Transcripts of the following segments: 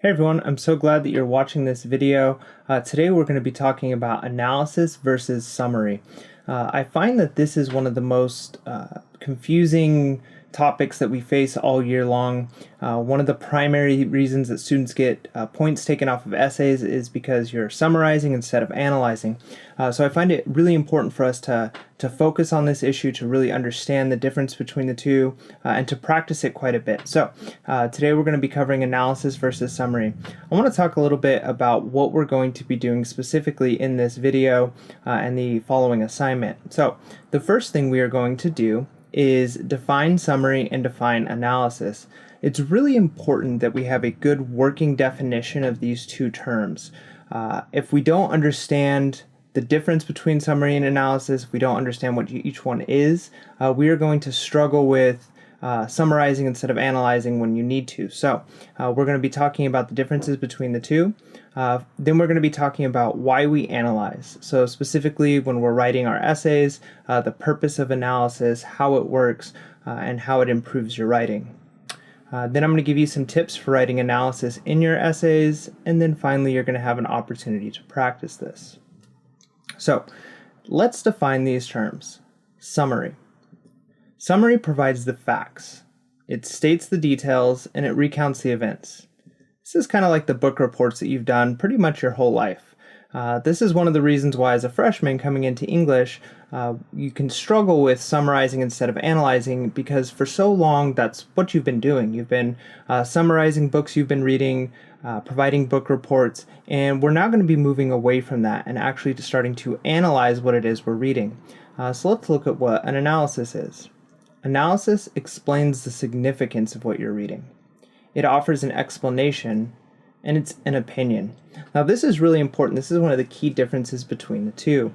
Hey everyone, I'm so glad that you're watching this video. Today we're going to be talking about analysis versus summary. I find that this is one of the most confusing topics that we face all year long. One of the primary reasons that students get points taken off of essays is because you're summarizing instead of analyzing. So I find it really important for us to focus on this issue, to really understand the difference between the two, and to practice it quite a bit. So today we're going to be covering analysis versus summary. I want to talk a little bit about what we're going to be doing specifically in this video and the following assignment. So the first thing we are going to do is define summary and define analysis. It's really important that we have a good working definition of these two terms. If we don't understand the difference between summary and analysis, if we don't understand what each one is, we are going to struggle with summarizing instead of analyzing when you need to. So we're going to be talking about the differences between the two. Then we're going to be talking about why we analyze. So specifically when we're writing our essays, the purpose of analysis, how it works, and how it improves your writing. Then I'm going to give you some tips for writing analysis in your essays, and then finally you're going to have an opportunity to practice this. So let's define these terms. Summary. Summary provides the facts. It states the details and it recounts the events. This is kind of like the book reports that you've done pretty much your whole life. This is one of the reasons why, as a freshman coming into English, you can struggle with summarizing instead of analyzing, because for so long that's what you've been doing. You've been summarizing books you've been reading, providing book reports, and we're now going to be moving away from that and actually starting to analyze what it is we're reading. So let's look at what an analysis is. Analysis explains the significance of what you're reading. It offers an explanation, and it's an opinion. Now this is really important. This is one of the key differences between the two.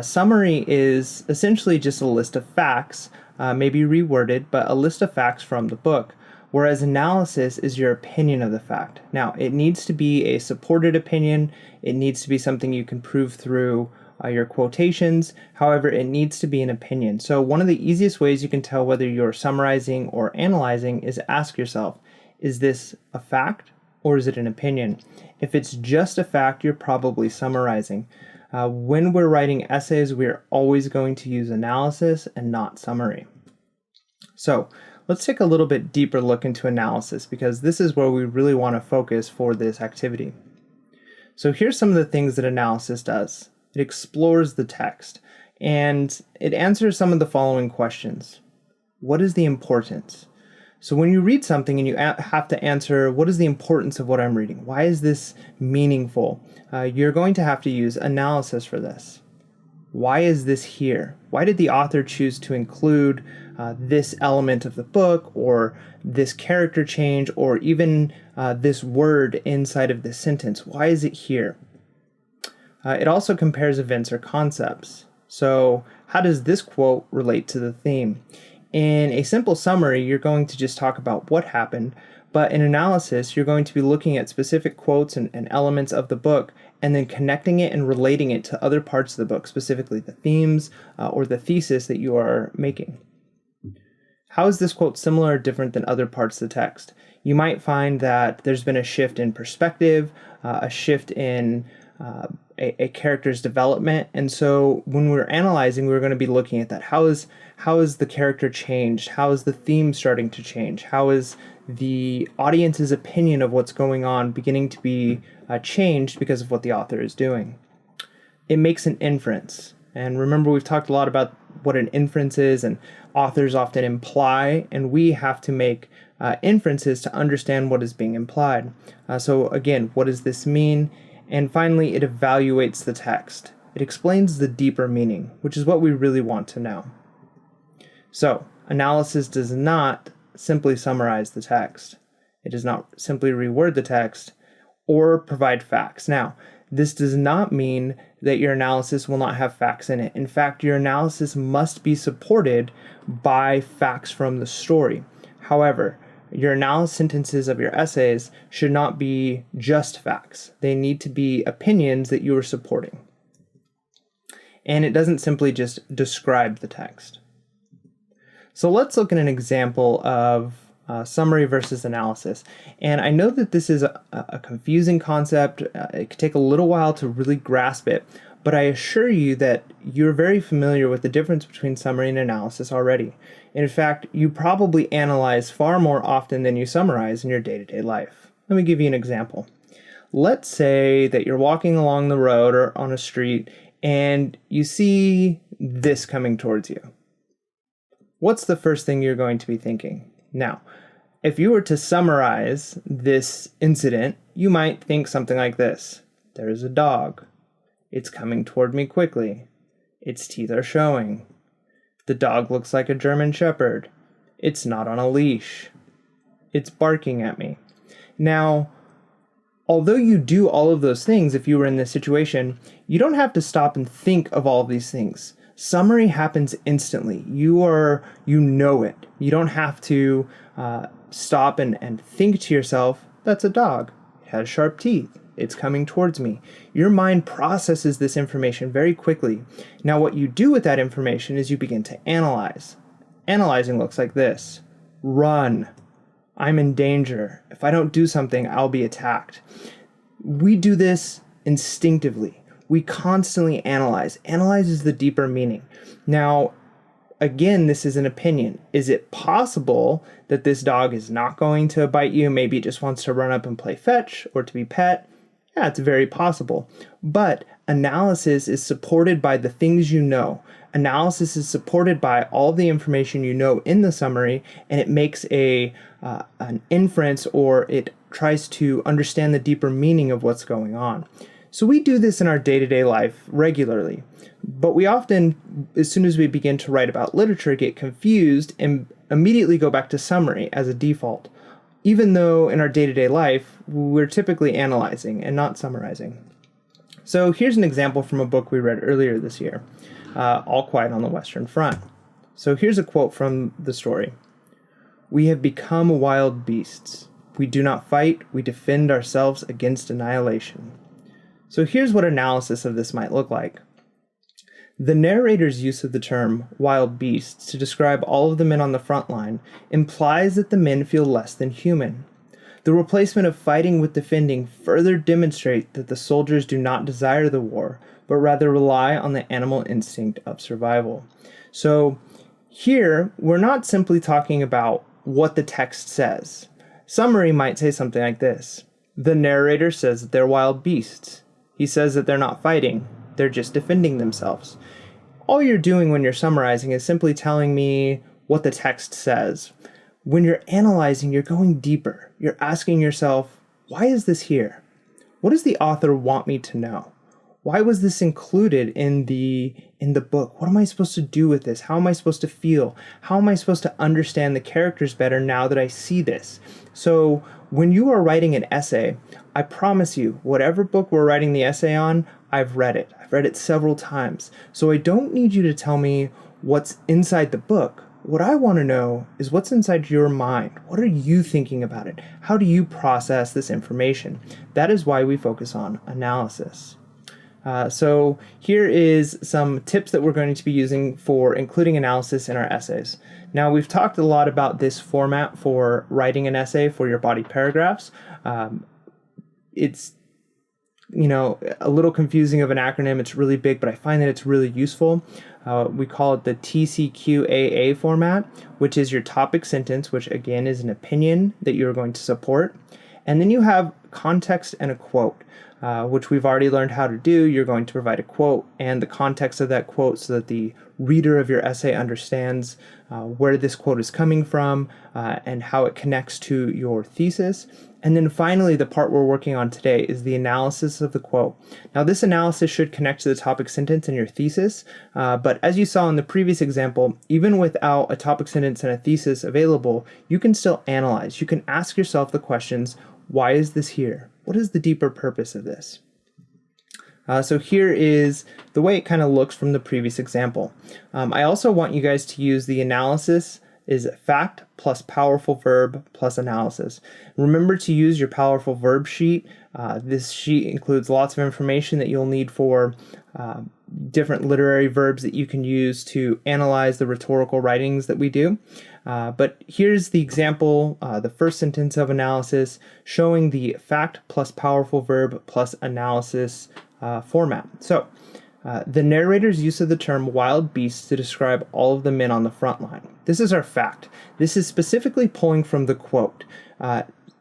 Summary is essentially just a list of facts, maybe reworded, but a list of facts from the book, whereas analysis is your opinion of the fact. Now it needs to be a supported opinion. It needs to be something you can prove through your quotations. However, it needs to be an opinion. So one of the easiest ways you can tell whether you're summarizing or analyzing is ask yourself, is this a fact or is it an opinion? If it's just a fact, you're probably summarizing. When we're writing essays, we're always going to use analysis and not summary. So let's take a little bit deeper look into analysis, because this is where we really want to focus for this activity. So here's some of the things that analysis does. It explores the text, and it answers some of the following questions. What is the importance? So when you read something and you have to answer, what is the importance of what I'm reading? Why is this meaningful? You're going to have to use analysis for this. Why is this here? Why did the author choose to include this element of the book, or this character change, or even this word inside of this sentence? Why is it here? It also compares events or concepts. So how does this quote relate to the theme? In a simple summary, you're going to just talk about what happened, but in analysis, you're going to be looking at specific quotes and elements of the book, and then connecting it and relating it to other parts of the book, specifically the themes or the thesis that you are making. How is this quote similar or different than other parts of the text? You might find that there's been a shift in perspective, a shift in a character's development, and so when we're analyzing, we're going to be looking at that. How is the character changed? How is the theme starting to change? How is the audience's opinion of what's going on beginning to be changed because of what the author is doing? It makes an inference, and remember, we've talked a lot about what an inference is, and authors often imply, and we have to make inferences to understand what is being implied. So again, what does this mean? And finally, it evaluates the text. It explains the deeper meaning, which is what we really want to know. So, analysis does not simply summarize the text. It does not simply reword the text or provide facts. Now, this does not mean that your analysis will not have facts in it. In fact, your analysis must be supported by facts from the story. However, your analysis sentences of your essays should not be just facts. They need to be opinions that you are supporting. And it doesn't simply just describe the text. So let's look at an example of summary versus analysis. And I know that this is a confusing concept. It could take a little while to really grasp it, but I assure you that you're very familiar with the difference between summary and analysis already. In fact, you probably analyze far more often than you summarize in your day-to-day life. Let me give you an example. Let's say that you're walking along the road or on a street and you see this coming towards you. What's the first thing you're going to be thinking? Now, if you were to summarize this incident, you might think something like this. There's a dog. It's coming toward me quickly. Its teeth are showing. The dog looks like a German Shepherd. It's not on a leash. It's barking at me. Now, although you do all of those things if you were in this situation, you don't have to stop and think of all of these things. Summary happens instantly. You know it. You don't have to stop and think to yourself, that's a dog. It has sharp teeth. It's coming towards me. Your mind processes this information very quickly. Now what you do with that information is you begin to analyze. Analyzing looks like this. Run. I'm in danger. If I don't do something, I'll be attacked. We do this instinctively. We constantly analyze. Analyze is the deeper meaning. Now, again, this is an opinion. Is it possible that this dog is not going to bite you? Maybe it just wants to run up and play fetch or to be pet. Yeah, it's very possible. But analysis is supported by the things you know. Analysis is supported by all the information you know in the summary, and it makes an inference, or it tries to understand the deeper meaning of what's going on. So we do this in our day-to-day life regularly, but we often, as soon as we begin to write about literature, get confused and immediately go back to summary as a default, even though in our day-to-day life, we're typically analyzing and not summarizing. So here's an example from a book we read earlier this year, All Quiet on the Western Front. So here's a quote from the story. "We have become wild beasts. We do not fight, we defend ourselves against annihilation." So here's what analysis of this might look like. The narrator's use of the term wild beasts to describe all of the men on the front line implies that the men feel less than human. The replacement of fighting with defending further demonstrate that the soldiers do not desire the war, but rather rely on the animal instinct of survival. So here, we're not simply talking about what the text says. Summary might say something like this. The narrator says that they're wild beasts. He says that they're not fighting. They're just defending themselves. All you're doing when you're summarizing is simply telling me what the text says. When you're analyzing, you're going deeper. You're asking yourself, why is this here? What does the author want me to know? Why was this included in the book? What am I supposed to do with this? How am I supposed to feel? How am I supposed to understand the characters better now that I see this? So when you are writing an essay, I promise you, whatever book we're writing the essay on, I've read it. I've read it several times. So I don't need you to tell me what's inside the book. What I want to know is what's inside your mind. What are you thinking about it? How do you process this information? That is why we focus on analysis. So here is some tips that we're going to be using for including analysis in our essays. Now, we've talked a lot about this format for writing an essay for your body paragraphs. It's a little confusing of an acronym. It's really big, but I find that it's really useful. We call it the TCQAA format, which is your topic sentence, which again is an opinion that you're going to support. And then you have context and a quote, which we've already learned how to do. You're going to provide a quote and the context of that quote so that the reader of your essay understands where this quote is coming from and how it connects to your thesis. And then finally, the part we're working on today is the analysis of the quote. Now, this analysis should connect to the topic sentence in your thesis, but as you saw in the previous example, even without a topic sentence and a thesis available, you can still analyze. You can ask yourself the questions, why is this here? What is the deeper purpose of this? So here is the way it kind of looks from the previous example. I also want you guys to use the analysis is fact plus powerful verb plus analysis. Remember to use your powerful verb sheet. This sheet includes lots of information that you'll need for different literary verbs that you can use to analyze the rhetorical writings that we do. But here's the example, the first sentence of analysis, showing the fact plus powerful verb plus analysis format. So, the narrator's use of the term wild beasts to describe all of the men on the front line. This is our fact. This is specifically pulling from the quote.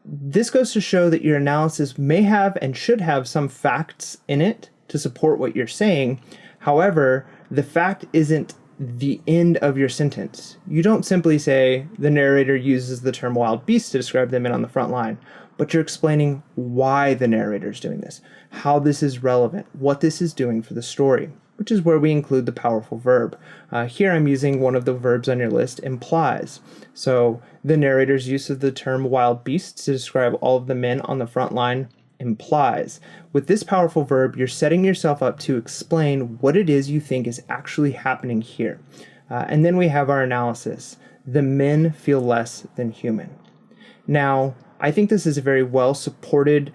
This goes to show that your analysis may have and should have some facts in it to support what you're saying. However, the fact isn't the end of your sentence. You don't simply say the narrator uses the term wild beast to describe the men on the front line, but you're explaining why the narrator is doing this, how this is relevant, what this is doing for the story, which is where we include the powerful verb. Here I'm using one of the verbs on your list, implies. So the narrator's use of the term wild beasts to describe all of the men on the front line implies. With this powerful verb, you're setting yourself up to explain what it is you think is actually happening here. And then we have our analysis. The men feel less than human. Now, I think this is a very well supported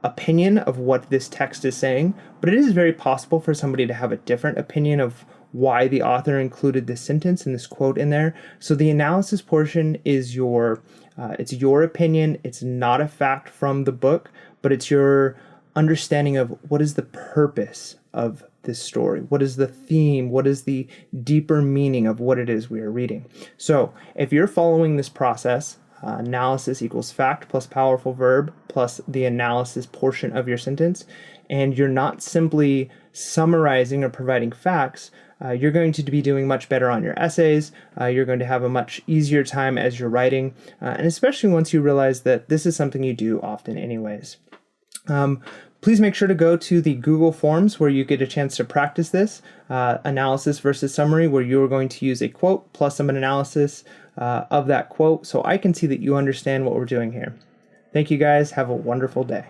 opinion of what this text is saying, but it is very possible for somebody to have a different opinion of why the author included this sentence and this quote in there. So the analysis portion is it's your opinion. It's not a fact from the book, but it's your understanding of what is the purpose of this story. What is the theme? What is the deeper meaning of what it is we are reading? So if you're following this process, analysis equals fact plus powerful verb plus the analysis portion of your sentence, and you're not simply summarizing or providing facts, you're going to be doing much better on your essays. You're going to have a much easier time as you're writing, and especially once you realize that this is something you do often anyways. Please make sure to go to the Google Forms where you get a chance to practice this, analysis versus summary, where you're going to use a quote plus some analysis of that quote so I can see that you understand what we're doing here. Thank you guys. Have a wonderful day.